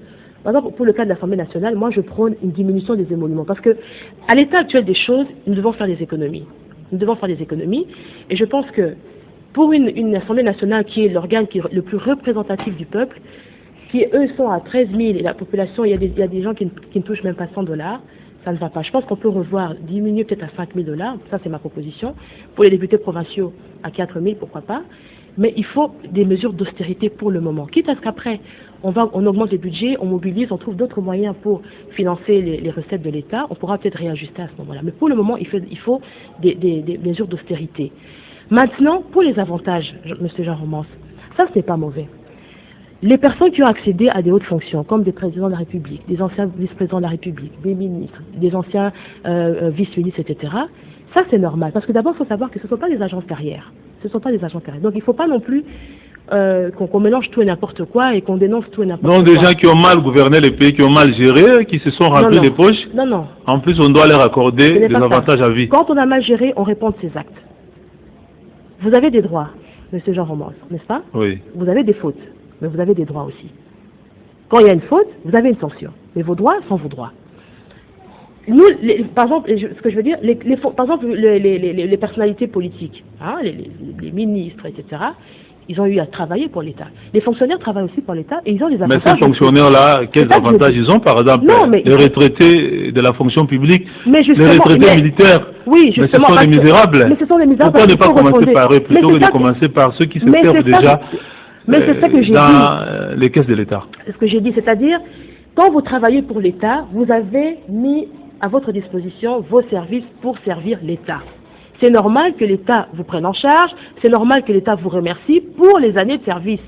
pour le cas de l'Assemblée nationale, moi je prône une diminution des émoluments, parce que à l'état actuel des choses, nous devons faire des économies. Nous devons faire des économies, et je pense que pour une Assemblée nationale qui est l'organe le plus représentatif du peuple, qui eux sont à 13 000 et la population, il y a des gens qui ne touchent même pas 100 $, ça ne va pas. Je pense qu'on peut diminuer peut-être à 5 000 $, ça c'est ma proposition. Pour les députés provinciaux, à 4 000, pourquoi pas. Mais il faut des mesures d'austérité pour le moment. Quitte à ce qu'après, on augmente les budgets, on mobilise, on trouve d'autres moyens pour financer les recettes de l'État, on pourra peut-être réajuster à ce moment-là. Mais pour le moment, il faut des mesures d'austérité. Maintenant, pour les avantages, M. Jean Romance, ça ce n'est pas mauvais. Les personnes qui ont accédé à des hautes fonctions, comme des présidents de la République, des anciens vice-présidents de la République, des ministres, des anciens vice-ministres, etc., ça c'est normal. Parce que d'abord, il faut savoir que ce ne sont pas des agents de carrière. Ce ne sont pas des agents de carrière. Donc il ne faut pas non plus qu'on mélange tout et n'importe quoi et qu'on dénonce tout et n'importe quoi. Non, des gens qui ont mal gouverné le pays, qui ont mal géré, qui se sont remplis les poches. Non, non. En plus, on doit leur accorder des avantages à vie. Quand on a mal géré, on répond de ses actes. Vous avez des droits, M. Jean Romance, n'est-ce pas? Oui. Vous avez des fautes, mais vous avez des droits aussi. Quand il y a une faute, vous avez une sanction. Mais vos droits sont vos droits. Nous, par exemple, ce que je veux dire, par exemple, les personnalités politiques, hein, les ministres, etc., ils ont eu à travailler pour l'État. Les fonctionnaires travaillent aussi pour l'État et ils ont des avantages. Mais ces fonctionnaires-là, quels avantages ils ont? Par exemple, les retraités de la fonction publique, les retraités militaires. Oui, justement. Mais ce sont des misérables. Mais ce sont des misérables. Pourquoi ne pas commencer par eux plutôt que de commencer par ceux qui se servent déjà dans les caisses de l'État? C'est ce que j'ai dit, c'est-à-dire, quand vous travaillez pour l'État, vous avez mis à votre disposition vos services pour servir l'État. C'est normal que l'État vous prenne en charge, c'est normal que l'État vous remercie pour les années de service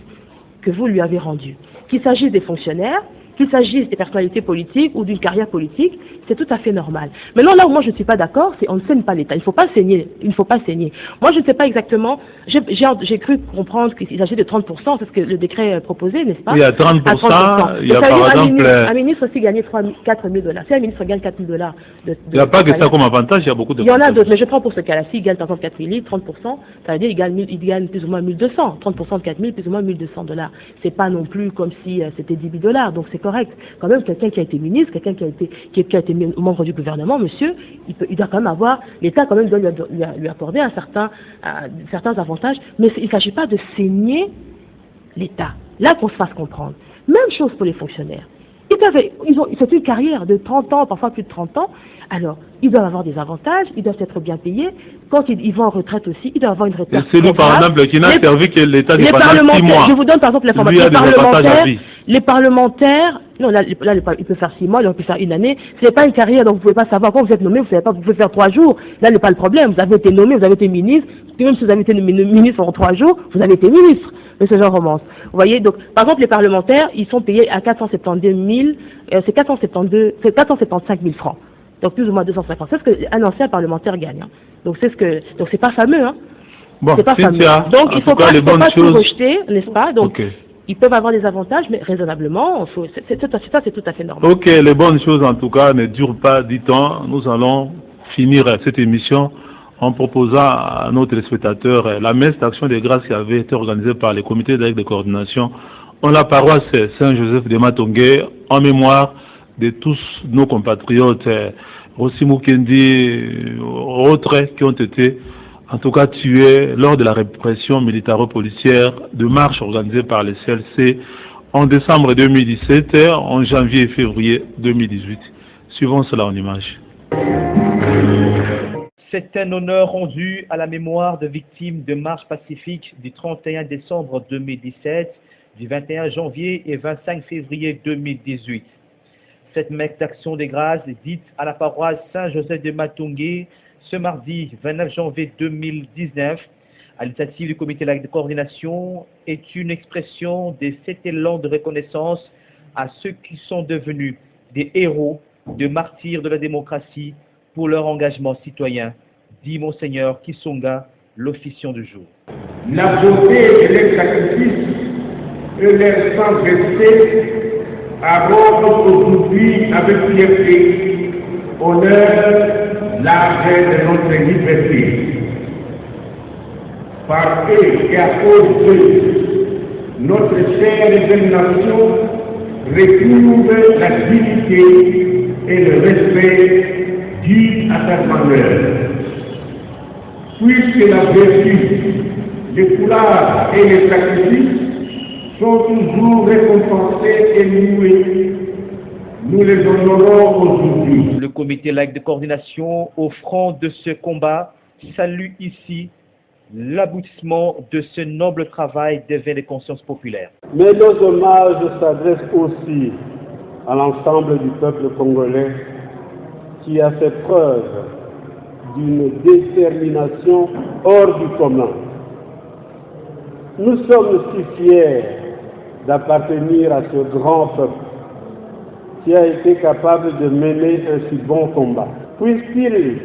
que vous lui avez rendues. Qu'il s'agisse des fonctionnaires, qu'il s'agisse des personnalités politiques ou d'une carrière politique, c'est tout à fait normal. Maintenant, là où moi je ne suis pas d'accord, c'est qu'on ne saigne pas l'État. Il ne faut pas saigner. Il ne faut pas saigner. Moi, je ne sais pas exactement. J'ai cru comprendre qu'il s'agit de 30%, c'est ce que le décret proposé, n'est-ce pas? Oui, à 30%, il y a par exemple... Un ministre aussi gagnait 4 000 $. Si un ministre gagne 4 000 $... il n'y a pas que ça comme avantage, il y a beaucoup de... Il y en a d'autres, mais je prends pour ce cas-là. S'il gagne par exemple 4 000 $, 30%, ça veut dire qu'il gagne plus ou moins 1 200. 30% de 4 000, plus ou moins 1 200 $. C'est pas non plus comme si c'était 10 000 $. Donc c'est correct. Quand même, quelqu'un qui a été ministre, quelqu'un qui a été membre du gouvernement, monsieur, il doit quand même avoir, l'État quand même doit lui accorder certains avantages, mais il ne s'agit pas de saigner l'État. Là qu'on se fasse comprendre. Même chose pour les fonctionnaires. Ils tout à fait. C'est une carrière de 30 ans, parfois plus de 30 ans. Alors, ils doivent avoir des avantages, ils doivent être bien payés. Quand ils vont en retraite aussi, ils doivent avoir une retraite. C'est nous, par exemple, qui n'a servi que l'État du pendant 6 mois. Je vous donne par exemple l'information. Les parlementaires, non, là, il peut faire 6 mois, là, il peut faire 1 année. Ce n'est pas une carrière, donc vous ne pouvez pas savoir. Quand vous êtes nommé, vous ne savez pas, vous pouvez faire 3 jours. Là, n'est pas le problème. Vous avez été nommé, vous avez été ministre. Même si vous avez été ministre en 3 jours, vous avez été ministre. Mais ce genre romance. Vous voyez, donc, par exemple, les parlementaires, ils sont payés à 475 000 francs. Donc, plus ou moins 250. C'est ce qu'un ancien parlementaire gagne. Hein. Donc, c'est pas fameux, hein. Bon, c'est pas fameux. Donc, il ne faut pas tout rejeter, n'est-ce pas? Donc, ils peuvent avoir des avantages, mais raisonnablement, c'est tout à fait normal. Ok, les bonnes choses, en tout cas, ne durent pas 10 ans. Nous allons finir cette émission en proposant à nos téléspectateurs la messe d'action des grâces qui avait été organisée par les comités de coordination en la paroisse Saint-Joseph de Matongé, en mémoire de tous nos compatriotes, Rossi Mukendi, autres qui ont été en tout cas tués lors de la répression militaro-policière de marche organisée par les CLC en décembre 2017, en janvier et février 2018. Suivons cela en image. C'est un honneur rendu à la mémoire de victimes de marche pacifique du 31 décembre 2017, du 21 janvier et 25 février 2018. Cette messe d'action des grâces dite à la paroisse Saint-Joseph de Matongé ce mardi 29 janvier 2019, à l'initiative du comité de coordination, est une expression de cet élan de reconnaissance à ceux qui sont devenus des héros, des martyrs de la démocratie pour leur engagement citoyen, dit Monseigneur Kisonga, l'officiant du jour. La beauté de leur sacrifice et leur sang versé abordent aujourd'hui avec fierté, honneur, l'argent de notre liberté. Par eux et à cause d'eux, notre chère et belle nation retrouve la dignité et le respect dû à sa grandeur. Puisque la vertu, les couleurs et les sacrifices sont toujours récompensés et loués, nous les honorons aujourd'hui. Le comité laïque de coordination, au front de ce combat, salue ici l'aboutissement de ce noble travail d'éveil des consciences populaires. Mais nos hommages s'adressent aussi à l'ensemble du peuple congolais qui a fait preuve d'une détermination hors du commun. Nous sommes si fiers d'appartenir à ce grand peuple qui a été capable de mener un si bon combat. Puisse-t-il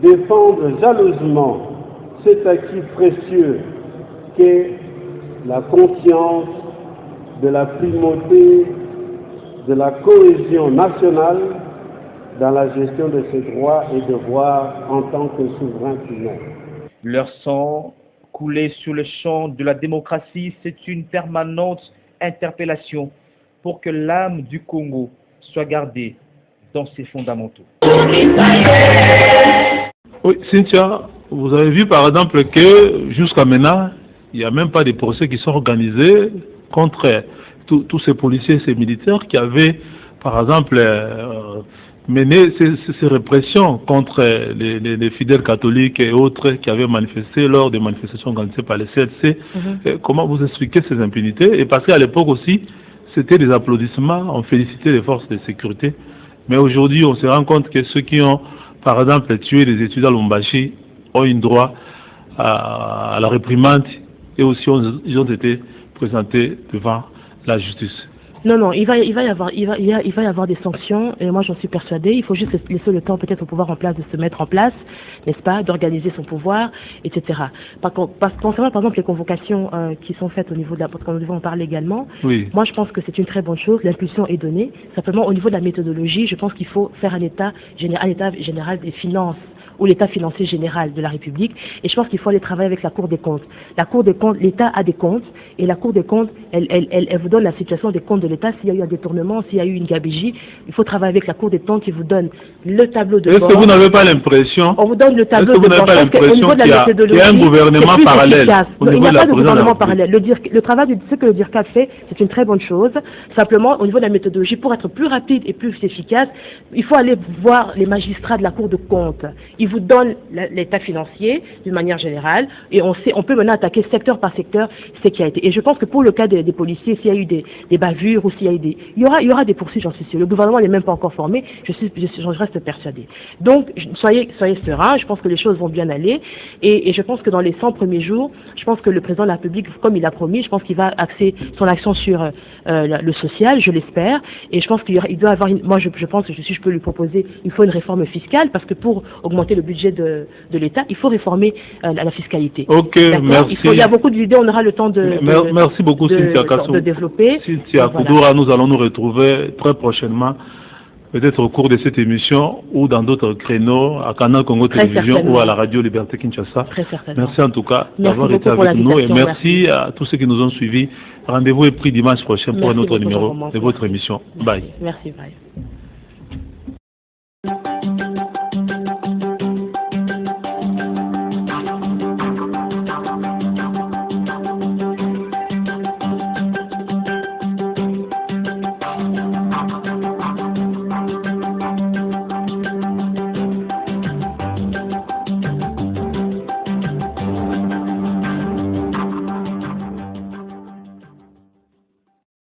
défendre jalousement cet acquis précieux qu'est la conscience de la primauté de la cohésion nationale dans la gestion de ses droits et devoirs en tant que souverain humain. Leur sang coulé sur le champ de la démocratie, c'est une permanente interpellation pour que l'âme du Congo soit gardée dans ses fondamentaux. Oui, Cynthia, vous avez vu par exemple que jusqu'à maintenant, il n'y a même pas de procès qui sont organisés contre tous ces policiers et ces militaires qui avaient par exemple mené ces répressions contre les fidèles catholiques et autres qui avaient manifesté lors des manifestations organisées par les CLC. Comment vous expliquez ces impunités? Et parce qu'à l'époque aussi, c'était des applaudissements, on félicitait les forces de sécurité. Mais aujourd'hui, on se rend compte que ceux qui ont, par exemple, tué les étudiants à Lubumbashi ont eu droit à la réprimande et aussi ils ont été présentés devant la justice. Non, il va y avoir des sanctions, et moi j'en suis persuadée. Il faut juste laisser le temps peut-être au pouvoir en place de se mettre en place, n'est-ce pas, d'organiser son pouvoir, etc. Concernant par exemple les convocations qui sont faites au niveau de la, parce que nous devons en parler également, oui. Moi je pense que c'est une très bonne chose, l'impulsion est donnée. Simplement au niveau de la méthodologie, je pense qu'il faut faire un état général des finances ou l'état financier général de la République. Et je pense qu'il faut aller travailler avec la Cour des comptes. La Cour des comptes, l'État a des comptes, et la Cour des comptes, elle vous donne la situation des comptes de l'État. S'il y a eu un détournement, s'il y a eu une gabegie, il faut travailler avec la Cour des comptes qui vous donne le tableau de bord. Est-ce que vous n'avez pas l'impression? On vous donne le tableau de bord. Est-ce que vous n'avez pas l'impression qu'il y a un gouvernement parallèle? Il n'y a pas de gouvernement parallèle. Le travail, ce que le DIRCAP fait, c'est une très bonne chose. Simplement, au niveau de la méthodologie, pour être plus rapide et plus efficace, il faut aller voir les magistrats de la Cour de compte. Ils vous donnent l'état financier d'une manière générale, et on peut maintenant attaquer secteur par secteur ce qui a été. Et je pense que pour le cas des policiers, s'il y a eu des bavures ou s'il y a eu il y aura des poursuites, j'en suis sûr. Le gouvernement n'est même pas encore formé, je reste persuadé. Donc, soyez sereins, je pense que les choses vont bien aller, et je pense que dans les 100 premiers jours, je pense que le président de la République, comme il a promis, je pense qu'il va axer son action sur le social, je l'espère, et je pense qu'il doit avoir moi je pense que si je peux lui proposer, il faut une réforme fiscale, parce que pour augmenter le budget de l'État, il faut réformer la fiscalité. Ok, merci. Il y a beaucoup d'idées, on aura le temps merci beaucoup, Cynthia Kassou. De développer. Cynthia Koudoura, nous allons nous retrouver très prochainement, peut-être au cours de cette émission ou dans d'autres créneaux, à Canal Congo Télévision ou à la radio Liberté Kinshasa. Très certainement. Merci en tout cas d'avoir été avec nous, et merci à tous ceux qui nous ont suivis. Rendez-vous est pris dimanche prochain pour un autre numéro de votre émission. Bye. Merci, bye.